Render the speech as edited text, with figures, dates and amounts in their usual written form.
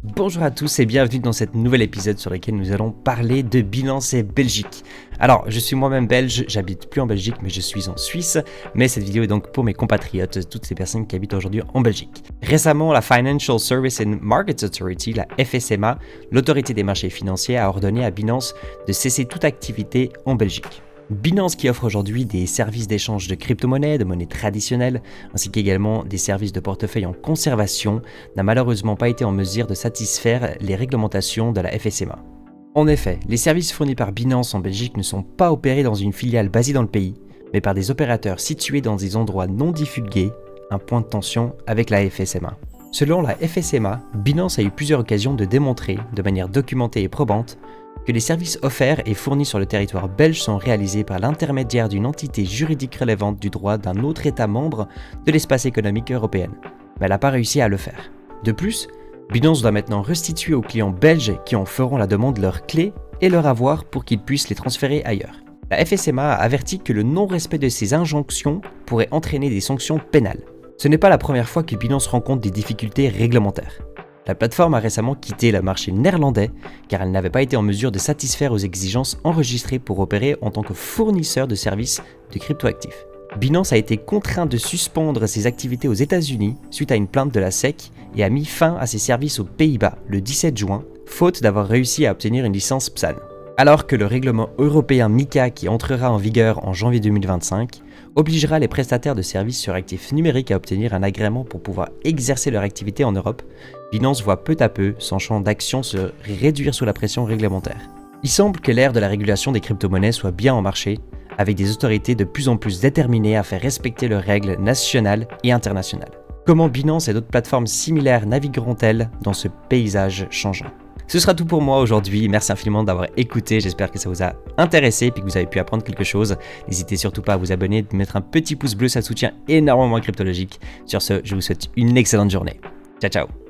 Bonjour à tous et bienvenue dans cet nouvel épisode sur lequel nous allons parler de Binance et Belgique. Alors, je suis moi-même belge, j'habite plus en Belgique mais je suis en Suisse, mais cette vidéo est donc pour mes compatriotes, toutes ces personnes qui habitent aujourd'hui en Belgique. Récemment, la Financial Services and Markets Authority, la FSMA, l'autorité des marchés financiers, a ordonné à Binance de cesser toute activité en Belgique. Binance, qui offre aujourd'hui des services d'échange de crypto-monnaies, de monnaies traditionnelles, ainsi qu'également des services de portefeuille en conservation, n'a malheureusement pas été en mesure de satisfaire les réglementations de la FSMA. En effet, les services fournis par Binance en Belgique ne sont pas opérés dans une filiale basée dans le pays, mais par des opérateurs situés dans des endroits non divulgués, un point de tension avec la FSMA. Selon la FSMA, Binance a eu plusieurs occasions de démontrer, de manière documentée et probante, que les services offerts et fournis sur le territoire belge sont réalisés par l'intermédiaire d'une entité juridique relevante du droit d'un autre État membre de l'espace économique européen. Mais elle n'a pas réussi à le faire. De plus, Binance doit maintenant restituer aux clients belges qui en feront la demande leurs clés et leur avoir pour qu'ils puissent les transférer ailleurs. La FSMA a averti que le non-respect de ces injonctions pourrait entraîner des sanctions pénales. Ce n'est pas la première fois que Binance rencontre des difficultés réglementaires. La plateforme a récemment quitté le marché néerlandais car elle n'avait pas été en mesure de satisfaire aux exigences enregistrées pour opérer en tant que fournisseur de services de cryptoactifs. Binance a été contraint de suspendre ses activités aux États-Unis suite à une plainte de la SEC et a mis fin à ses services aux Pays-Bas le 17 juin, faute d'avoir réussi à obtenir une licence PSAN. Alors que le règlement européen MiCA, qui entrera en vigueur en janvier 2025, obligera les prestataires de services sur actifs numériques à obtenir un agrément pour pouvoir exercer leur activité en Europe, Binance voit peu à peu son champ d'action se réduire sous la pression réglementaire. Il semble que l'ère de la régulation des crypto-monnaies soit bien en marché, avec des autorités de plus en plus déterminées à faire respecter leurs règles nationales et internationales. Comment Binance et d'autres plateformes similaires navigueront-elles dans ce paysage changeant ? Ce sera tout pour moi aujourd'hui, merci infiniment d'avoir écouté, j'espère que ça vous a intéressé et que vous avez pu apprendre quelque chose. N'hésitez surtout pas à vous abonner, de mettre un petit pouce bleu, ça soutient énormément Cryptologique. Sur ce, je vous souhaite une excellente journée. Ciao ciao.